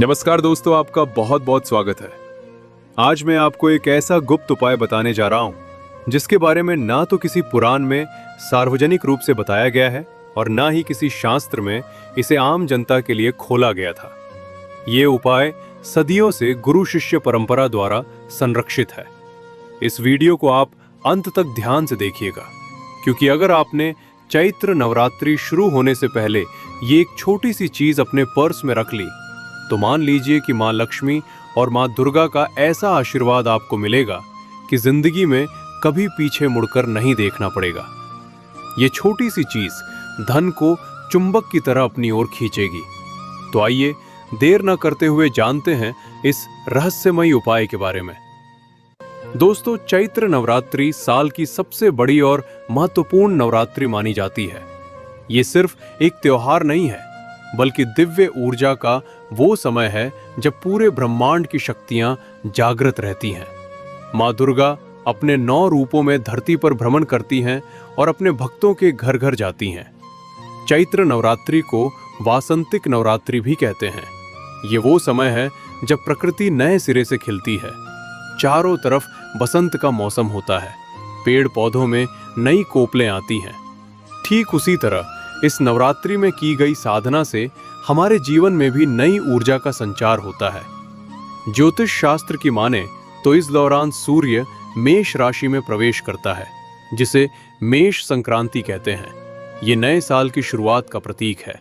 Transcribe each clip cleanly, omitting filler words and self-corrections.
नमस्कार दोस्तों, आपका बहुत बहुत स्वागत है। आज मैं आपको एक ऐसा गुप्त उपाय बताने जा रहा हूं जिसके बारे में ना तो किसी पुराण में सार्वजनिक रूप से बताया गया है और ना ही किसी शास्त्र में इसे आम जनता के लिए खोला गया था। ये उपाय सदियों से गुरु शिष्य परंपरा द्वारा संरक्षित है। इस वीडियो को आप अंत तक ध्यान से देखिएगा, क्योंकि अगर आपने चैत्र नवरात्रि शुरू होने से पहले ये एक छोटी सी चीज अपने पर्स में रख ली तो मान लीजिए कि माँ लक्ष्मी और माँ दुर्गा का ऐसा आशीर्वाद आपको मिलेगा कि जिंदगी में कभी पीछे मुड़कर नहीं देखना पड़ेगा। ये छोटी सी चीज धन को चुंबक की तरह अपनी ओर खींचेगी। तो आइए देर न करते हुए जानते हैं इस रहस्यमयी उपाय के बारे में। दोस्तों, चैत्र नवरात्रि साल की सबसे बड़ी और महत्वपूर्ण नवरात्रि मानी जाती है। ये सिर्फ एक त्योहार नहीं है, बल्कि दिव्य ऊर्जा का वो समय है जब पूरे ब्रह्मांड की शक्तियां जागृत रहती हैं। माँ दुर्गा अपने 9 रूपों में धरती पर भ्रमण करती हैं और अपने भक्तों के घर घर जाती हैं। चैत्र नवरात्रि को वासंतिक नवरात्रि भी कहते हैं। ये वो समय है जब प्रकृति नए सिरे से खिलती है। चारों तरफ बसंत का मौसम होता है, पेड़ पौधों में नई कोपलें आती हैं। ठीक उसी तरह इस नवरात्रि में की गई साधना से हमारे जीवन में भी नई ऊर्जा का संचार होता है। ज्योतिष शास्त्र की माने तो इस दौरान सूर्य मेष राशि में प्रवेश करता है, जिसे मेष संक्रांति कहते हैं। ये नए साल की शुरुआत का प्रतीक है।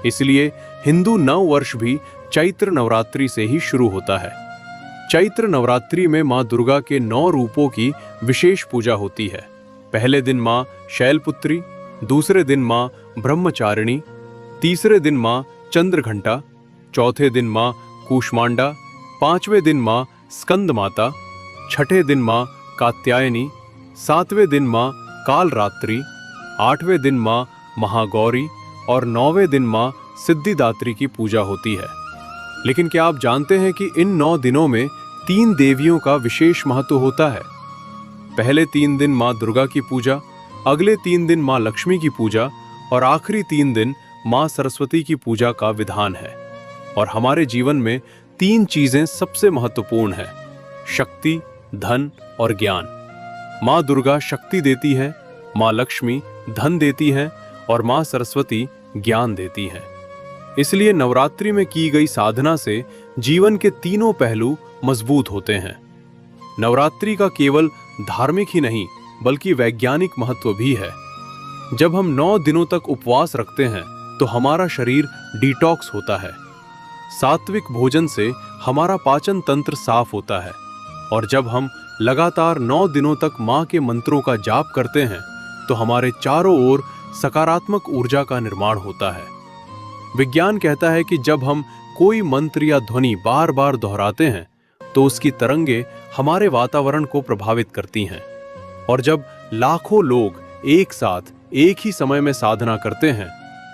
इसलिए हिंदू नव वर्ष भी चैत्र नवरात्रि से ही शुरू होता है। चैत्र नवरात्रि में माँ दुर्गा के 9 रूपों की विशेष पूजा होती है। पहले दिन माँ शैलपुत्री, दूसरे दिन माँ ब्रह्मचारिणी, तीसरे दिन माँ चंद्रघंटा, चौथे दिन माँ कूष्मांडा, 5वें दिन माँ स्कंद माता, 6ठे दिन माँ कात्यायनी, 7वें दिन माँ कालरात्रि, 8वें दिन माँ महागौरी और 9वें दिन माँ सिद्धिदात्री की पूजा होती है। लेकिन क्या आप जानते हैं कि इन 9 दिनों में 3 देवियों का विशेष महत्व होता है? पहले 3 दिन माँ दुर्गा की पूजा, अगले 3 दिन माँ लक्ष्मी की पूजा और आखिरी 3 दिन माँ सरस्वती की पूजा का विधान है। और हमारे जीवन में 3 चीजें सबसे महत्वपूर्ण हैं: शक्ति, धन और ज्ञान। माँ दुर्गा शक्ति देती है, माँ लक्ष्मी धन देती है और माँ सरस्वती ज्ञान देती है। इसलिए नवरात्रि में की गई साधना से जीवन के तीनों पहलू मजबूत होते हैं। नवरात्रि का केवल धार्मिक ही नहीं बल्कि वैज्ञानिक महत्व भी है। जब हम 9 दिनों तक उपवास रखते हैं तो हमारा शरीर डिटॉक्स होता है। सात्विक भोजन से हमारा पाचन तंत्र साफ होता है। और जब हम लगातार 9 दिनों तक माँ के मंत्रों का जाप करते हैं तो हमारे चारों ओर सकारात्मक ऊर्जा का निर्माण होता है। विज्ञान कहता है कि जब हम कोई मंत्र या ध्वनि बार बार दोहराते हैं तो उसकी तरंगे हमारे वातावरण को प्रभावित करती हैं। और जब लाखों लोग एक साथ एक ही समय में साधना करते हैं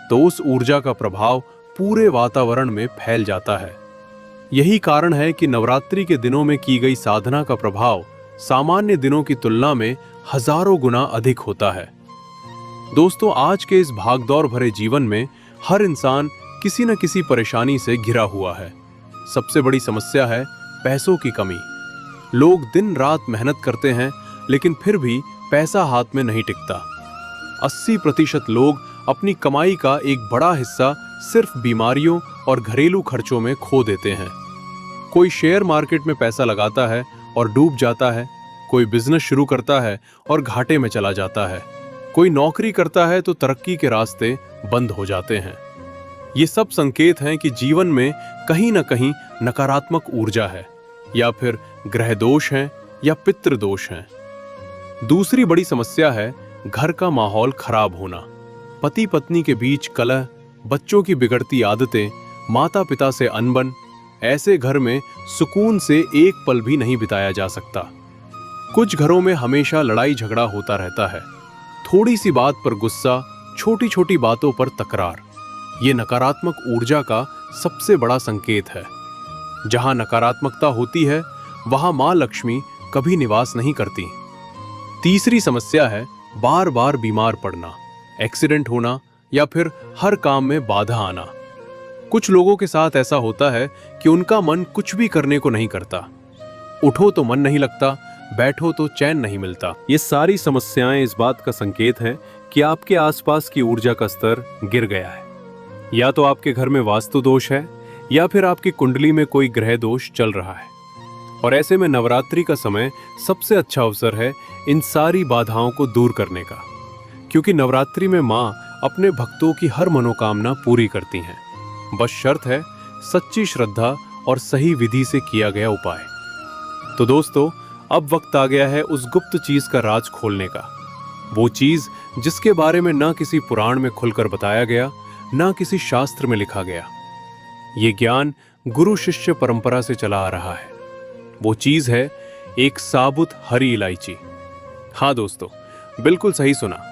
तो उस ऊर्जा का प्रभाव पूरे वातावरण में फैल जाता है। यही कारण है कि नवरात्रि के दिनों में की गई साधना का प्रभाव सामान्य दिनों की तुलना में हजारों गुना अधिक होता है। दोस्तों, आज के इस भागदौड़ भरे जीवन में हर इंसान किसी न किसी परेशानी से घिरा हुआ है। सबसे बड़ी समस्या है पैसों की कमी। लोग दिन रात मेहनत करते हैं लेकिन फिर भी पैसा हाथ में नहीं टिकता। 80% लोग अपनी कमाई का एक बड़ा हिस्सा सिर्फ बीमारियों और घरेलू खर्चों में खो देते हैं। कोई शेयर मार्केट में पैसा लगाता है और डूब जाता है, कोई बिजनेस शुरू करता है और घाटे में चला जाता है, कोई नौकरी करता है तो तरक्की के रास्ते बंद हो जाते हैं। ये सब संकेत हैं कि जीवन में कहीं न कहीं नकारात्मक ऊर्जा है, या फिर ग्रह दोष हैं या पितृ दोष हैं। दूसरी बड़ी समस्या है घर का माहौल खराब होना। पति पत्नी के बीच कलह, बच्चों की बिगड़ती आदतें, माता पिता से अनबन। ऐसे घर में सुकून से एक पल भी नहीं बिताया जा सकता। कुछ घरों में हमेशा लड़ाई झगड़ा होता रहता है। थोड़ी सी बात पर गुस्सा, छोटी छोटी बातों पर तकरार। ये नकारात्मक ऊर्जा का सबसे बड़ा संकेत है। जहां नकारात्मकता होती है वहां मां लक्ष्मी कभी निवास नहीं करती। तीसरी समस्या है बार बार बीमार पड़ना, एक्सीडेंट होना या फिर हर काम में बाधा आना। कुछ लोगों के साथ ऐसा होता है कि उनका मन कुछ भी करने को नहीं करता। उठो तो मन नहीं लगता, बैठो तो चैन नहीं मिलता। ये सारी समस्याएं इस बात का संकेत है कि आपके आसपास की ऊर्जा का स्तर गिर गया है। या तो आपके घर में वास्तु दोष है या फिर आपकी कुंडली में कोई ग्रह दोष चल रहा है। और ऐसे में नवरात्रि का समय सबसे अच्छा अवसर है इन सारी बाधाओं को दूर करने का, क्योंकि नवरात्रि में माँ अपने भक्तों की हर मनोकामना पूरी करती हैं। बस शर्त है सच्ची श्रद्धा और सही विधि से किया गया उपाय। तो दोस्तों, अब वक्त आ गया है उस गुप्त चीज का राज खोलने का, वो चीज जिसके बारे में ना किसी पुराण में खुलकर बताया गया, ना किसी शास्त्र में लिखा गया। ये ज्ञान गुरु शिष्य परंपरा से चला आ रहा है। वो चीज है एक साबुत हरी इलायची। हाँ दोस्तों, बिल्कुल सही सुना।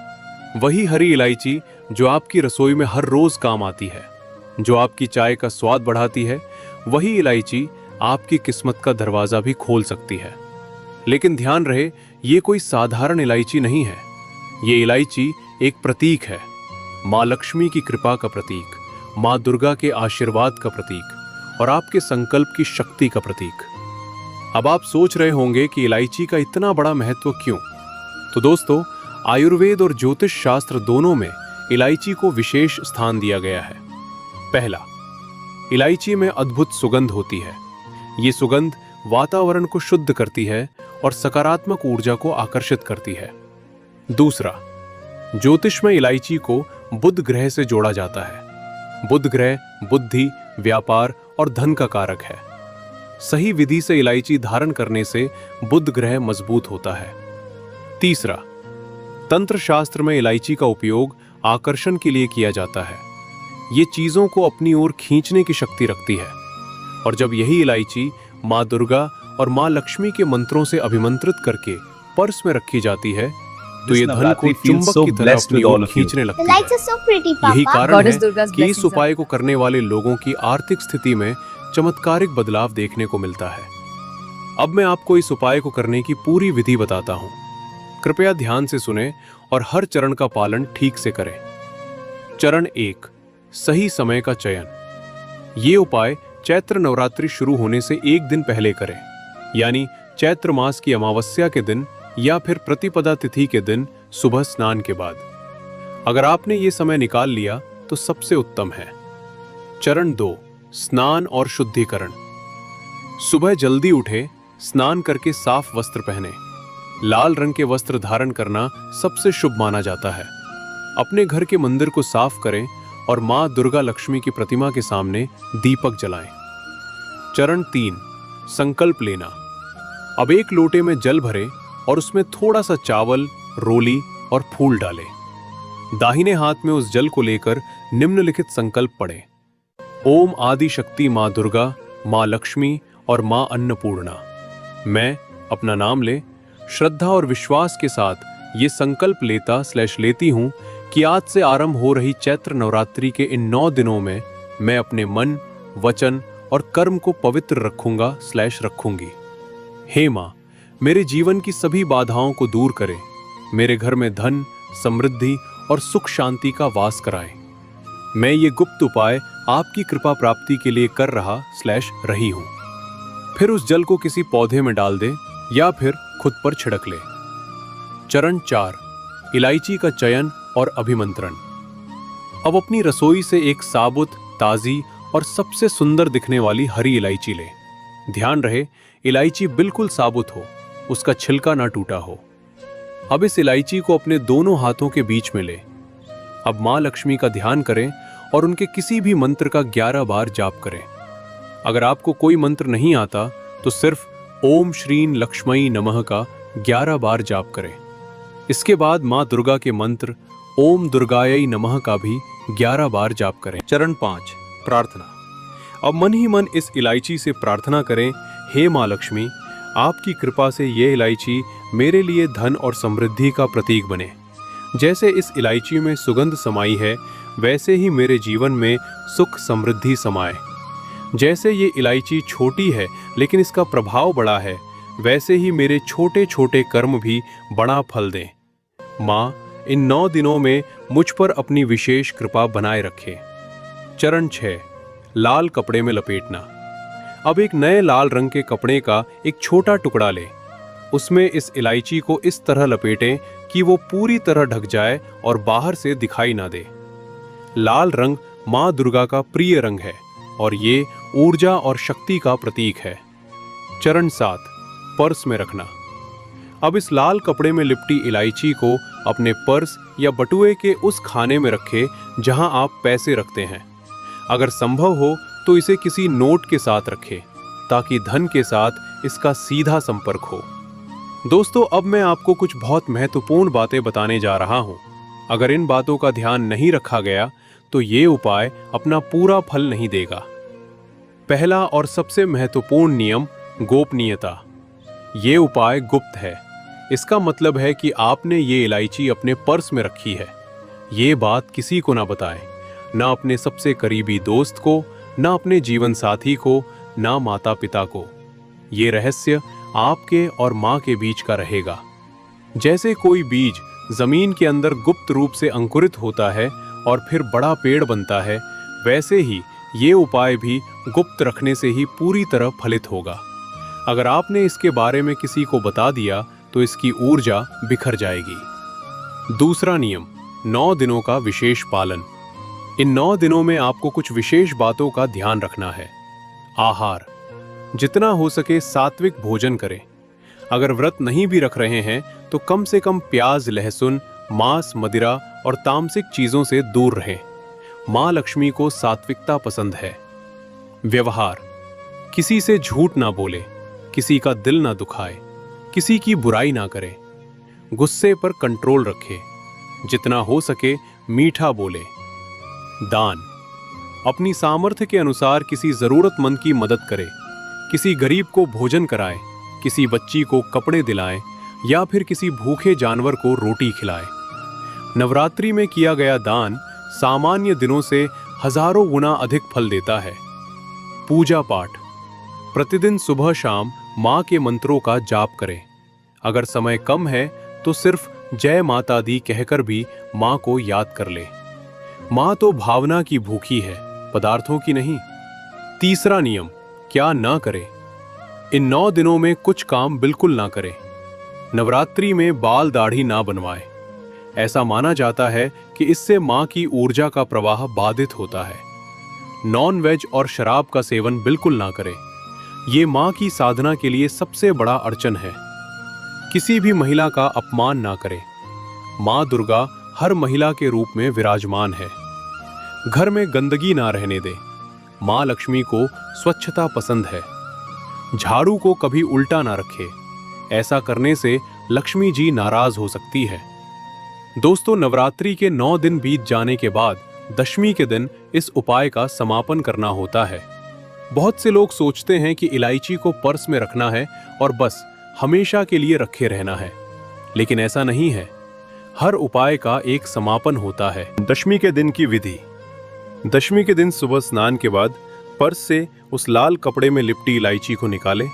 वही हरी इलायची जो आपकी रसोई में हर रोज काम आती है, जो आपकी चाय का स्वाद बढ़ाती है। वही इलायची आपकी किस्मत का दरवाजा भी खोल सकती है। लेकिन ध्यान रहे, ये कोई साधारण इलायची नहीं है। ये इलायची एक प्रतीक है, माँ लक्ष्मी की कृपा का प्रतीक, माँ दुर्गा के आशीर्वाद का प्रतीक और आपके संकल्प की शक्ति का प्रतीक। अब आप सोच रहे होंगे कि इलायची का इतना बड़ा महत्व क्यों? तो दोस्तों, आयुर्वेद और ज्योतिष शास्त्र दोनों में इलायची को विशेष स्थान दिया गया है। पहला, इलायची में अद्भुत सुगंध होती है। ये सुगंध वातावरण को शुद्ध करती है और सकारात्मक ऊर्जा को आकर्षित करती है। दूसरा, ज्योतिष में इलायची को बुध ग्रह से जोड़ा जाता है। बुध ग्रह बुद्धि, व्यापार और धन का कारक है। सही विधि से इलायची धारण करने से बुध ग्रह मजबूत होता है। तीसरा, तंत्र शास्त्र में इलायची का उपयोग आकर्षण के लिए किया जाता है। ये चीजों को अपनी ओर खींचने की शक्ति रखती है। और जब यही इलायची माँ दुर्गा और माँ लक्ष्मी के मंत्रों से अभिमंत्रित करके पर्स में रखी जाती है, तो ये धन को चुंबक की तरह अपनी ओर खींचने लगती है। यही कारण है कि इस उपाय को करने वाले लोगों की आर्थिक स्थिति में चमत्कारिक बदलाव देखने को मिलता है। अब मैं आपको इस उपाय को करने की पूरी विधि बताता हूँ। कृपया ध्यान से सुने और हर चरण का पालन ठीक से करें। चरण 1, सही समय का चयन। ये उपाय चैत्र नवरात्रि शुरू होने से एक दिन पहले करें, यानी चैत्र मास की अमावस्या के दिन या फिर प्रतिपदा तिथि के दिन सुबह स्नान के बाद। अगर आपने ये समय निकाल लिया तो सबसे उत्तम है। चरण 2, स्नान और शुद्धिकरण। सुबह जल्दी उठे, स्नान करके साफ वस्त्र पहने। लाल रंग के वस्त्र धारण करना सबसे शुभ माना जाता है। अपने घर के मंदिर को साफ करें और माँ दुर्गा लक्ष्मी की प्रतिमा के सामने दीपक जलाएं। चरण 3, संकल्प लेना। अब एक लोटे में जल भरें और उसमें थोड़ा सा चावल, रोली और फूल डालें। दाहिने हाथ में उस जल को लेकर निम्नलिखित संकल्प पढ़ें। ओम आदि शक्ति माँ दुर्गा, माँ लक्ष्मी और माँ अन्नपूर्णा। मैं अपना नाम ले श्रद्धा और विश्वास के साथ ये संकल्प लेती हूँ कि आज से आरंभ हो रही चैत्र नवरात्रि के इन 9 दिनों में मैं अपने मन, वचन और कर्म को पवित्र रखूंगी। हे माँ, मेरे जीवन की सभी बाधाओं को दूर करें, मेरे घर में धन, समृद्धि और सुख शांति का वास कराएं। मैं ये गुप्त उपाय आपकी कृपा प्राप्ति के लिए कर रही हूँ। फिर उस जल को किसी पौधे में डाल दें या फिर खुद पर छिड़क ले। चरण 4, इलायची का चयन और अभिमंत्रण। अब अपनी रसोई से एक साबुत, ताजी और सबसे सुंदर दिखने वाली हरी इलायची ले। ध्यान रहे, इलायची बिल्कुल साबुत हो, उसका छिलका ना टूटा हो। अब इस इलायची को अपने दोनों हाथों के बीच में ले। अब माँ लक्ष्मी का ध्यान करें और उनके किसी भी मंत्र का 11 बार जाप करें। अगर आपको कोई मंत्र नहीं आता तो सिर्फ ओम श्रीं लक्ष्मी नमः का 11 बार जाप करें। इसके बाद माँ दुर्गा के मंत्र ओम दुर्गायै नमः का भी 11 बार जाप करें। चरण 5, प्रार्थना। अब मन ही मन इस इलायची से प्रार्थना करें, हे माँ लक्ष्मी, आपकी कृपा से ये इलायची मेरे लिए धन और समृद्धि का प्रतीक बने। जैसे इस इलायची में सुगंध समाई है, वैसे ही मेरे जीवन में सुख समृद्धि समाए। जैसे ये इलायची छोटी है लेकिन इसका प्रभाव बड़ा है, वैसे ही मेरे छोटे छोटे कर्म भी बड़ा फल दें। माँ, इन 9 दिनों में मुझ पर अपनी विशेष कृपा बनाए रखे। चरण 6, लाल कपड़े में लपेटना। अब एक नए लाल रंग के कपड़े का एक छोटा टुकड़ा लें। उसमें इस इलायची को इस तरह लपेटें कि वो पूरी तरह ढक जाए और बाहर से दिखाई ना दे। लाल रंग माँ दुर्गा का प्रिय रंग है और ये ऊर्जा और शक्ति का प्रतीक है। चरण 7, पर्स में रखना। अब इस लाल कपड़े में लिपटी इलायची को अपने पर्स या बटुए के उस खाने में रखें जहां आप पैसे रखते हैं। अगर संभव हो तो इसे किसी नोट के साथ रखें ताकि धन के साथ इसका सीधा संपर्क हो। दोस्तों, अब मैं आपको कुछ बहुत महत्वपूर्ण बातें बताने जा रहा हूं। अगर इन बातों का ध्यान नहीं रखा गया तो ये उपाय अपना पूरा फल नहीं देगा। पहला और सबसे महत्वपूर्ण नियम, गोपनीयता। ये उपाय गुप्त है। इसका मतलब है कि आपने ये इलायची अपने पर्स में रखी है। ये बात किसी को ना बताएं, ना अपने सबसे करीबी दोस्त को, ना अपने जीवन साथी को, ना माता पिता को। ये रहस्य आपके और माँ के बीच का रहेगा। जैसे कोई बीज जमीन के अंदर गुप्त रूप से अंकुरित होता है और फिर बड़ा पेड़ बनता है, वैसे ही ये उपाय भी गुप्त रखने से ही पूरी तरह फलित होगा। अगर आपने इसके बारे में किसी को बता दिया तो इसकी ऊर्जा बिखर जाएगी। दूसरा नियम, 9 दिनों का विशेष पालन। इन 9 दिनों में आपको कुछ विशेष बातों का ध्यान रखना है। आहार, जितना हो सके सात्विक भोजन करें। अगर व्रत नहीं भी रख रहे हैं तो कम से कम प्याज, लहसुन, मांस, मदिरा और तामसिक चीजों से दूर रहें। मां लक्ष्मी को सात्विकता पसंद है। व्यवहार, किसी से झूठ ना बोले, किसी का दिल ना दुखाए, किसी की बुराई ना करे। गुस्से पर कंट्रोल रखे। जितना हो सके मीठा बोले। दान, अपनी सामर्थ्य के अनुसार किसी जरूरतमंद की मदद करे। किसी गरीब को भोजन कराए, किसी बच्ची को कपड़े दिलाएं या फिर किसी भूखे जानवर को रोटी खिलाए। नवरात्रि में किया गया दान सामान्य दिनों से हजारों गुना अधिक फल देता है। पूजा पाठ, प्रतिदिन सुबह शाम माँ के मंत्रों का जाप करें। अगर समय कम है तो सिर्फ जय माता दी कहकर भी माँ को याद कर ले। माँ तो भावना की भूखी है, पदार्थों की नहीं। तीसरा नियम, क्या ना करें। इन 9 दिनों में कुछ काम बिल्कुल ना करें। नवरात्रि में बाल दाढ़ी ना बनवाएं। ऐसा माना जाता है कि इससे माँ की ऊर्जा का प्रवाह बाधित होता है। नॉन वेज और शराब का सेवन बिल्कुल ना करें। ये माँ की साधना के लिए सबसे बड़ा अड़चन है। किसी भी महिला का अपमान ना करें। माँ दुर्गा हर महिला के रूप में विराजमान है। घर में गंदगी ना रहने दें। माँ लक्ष्मी को स्वच्छता पसंद है। झाड़ू को कभी उल्टा ना रखे। ऐसा करने से लक्ष्मी जी नाराज हो सकती है। दोस्तों, नवरात्रि के 9 दिन बीत जाने के बाद दशमी के दिन इस उपाय का समापन करना होता है। बहुत से लोग सोचते हैं कि इलायची को पर्स में रखना है और बस हमेशा के लिए रखे रहना है, लेकिन ऐसा नहीं है। हर उपाय का एक समापन होता है। दशमी के दिन की विधि। दशमी के दिन सुबह स्नान के बाद पर्स से उस लाल कपड़े में लिपटी इलायची को निकालें।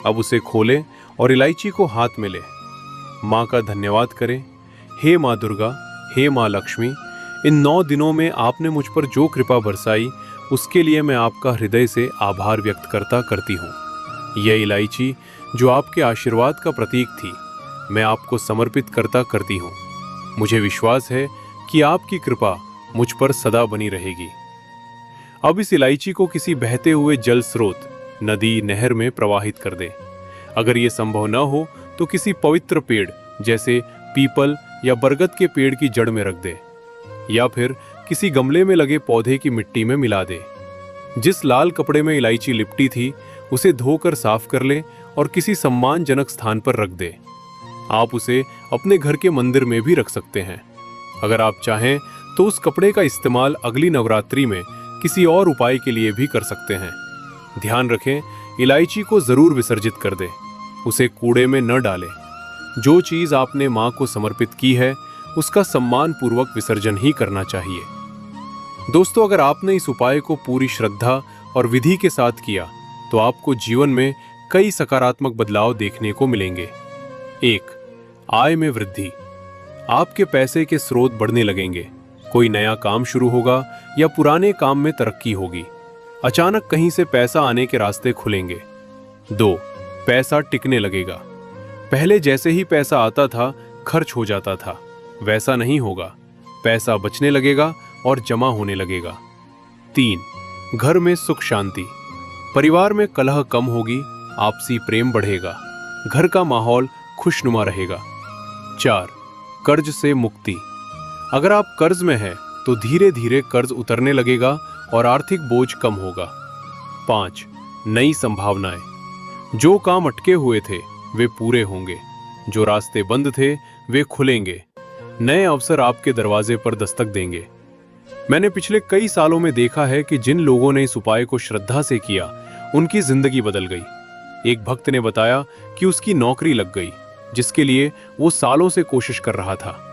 अब उसे खोलें और इलायची को हाथ में लें। माँ का धन्यवाद करें। हे माँ दुर्गा, हे माँ लक्ष्मी, इन 9 दिनों में आपने मुझ पर जो कृपा बरसाई उसके लिए मैं आपका हृदय से आभार व्यक्त करती हूँ। यह इलायची जो आपके आशीर्वाद का प्रतीक थी, मैं आपको समर्पित करती हूँ। मुझे विश्वास है कि आपकी कृपा मुझ पर सदा बनी रहेगी। अब इस इलायची को किसी बहते हुए जल स्रोत, नदी, नहर में प्रवाहित कर दें। अगर ये संभव न हो तो किसी पवित्र पेड़ जैसे पीपल या बरगद के पेड़ की जड़ में रख दे, या फिर किसी गमले में लगे पौधे की मिट्टी में मिला दे। जिस लाल कपड़े में इलायची लिपटी थी उसे धोकर साफ कर ले और किसी सम्मानजनक स्थान पर रख दे। आप उसे अपने घर के मंदिर में भी रख सकते हैं। अगर आप चाहें तो उस कपड़े का इस्तेमाल अगली नवरात्रि में किसी और उपाय के लिए भी कर सकते हैं। ध्यान रखें, इलायची को जरूर विसर्जित कर दें, उसे कूड़े में न डालें। जो चीज आपने माँ को समर्पित की है उसका सम्मान पूर्वक विसर्जन ही करना चाहिए। दोस्तों, अगर आपने इस उपाय को पूरी श्रद्धा और विधि के साथ किया तो आपको जीवन में कई सकारात्मक बदलाव देखने को मिलेंगे। 1. आय में वृद्धि। आपके पैसे के स्रोत बढ़ने लगेंगे। कोई नया काम शुरू होगा या पुराने काम में तरक्की होगी। अचानक कहीं से पैसा आने के रास्ते खुलेंगे। 2. पैसा टिकने लगेगा। पहले जैसे ही पैसा आता था खर्च हो जाता था, वैसा नहीं होगा। पैसा बचने लगेगा और जमा होने लगेगा। 3. घर में सुख शांति। परिवार में कलह कम होगी, आपसी प्रेम बढ़ेगा, घर का माहौल खुशनुमा रहेगा। 4. कर्ज से मुक्ति। अगर आप कर्ज में हैं तो धीरे धीरे कर्ज उतरने लगेगा और आर्थिक बोझ कम होगा। 5. नई संभावनाएं। जो काम अटके हुए थे वे पूरे होंगे, जो रास्ते बंद थे वे खुलेंगे, नए अवसर आपके दरवाजे पर दस्तक देंगे। मैंने पिछले कई सालों में देखा है कि जिन लोगों ने इस उपाय को श्रद्धा से किया उनकी जिंदगी बदल गई। एक भक्त ने बताया कि उसकी नौकरी लग गई जिसके लिए वो सालों से कोशिश कर रहा था।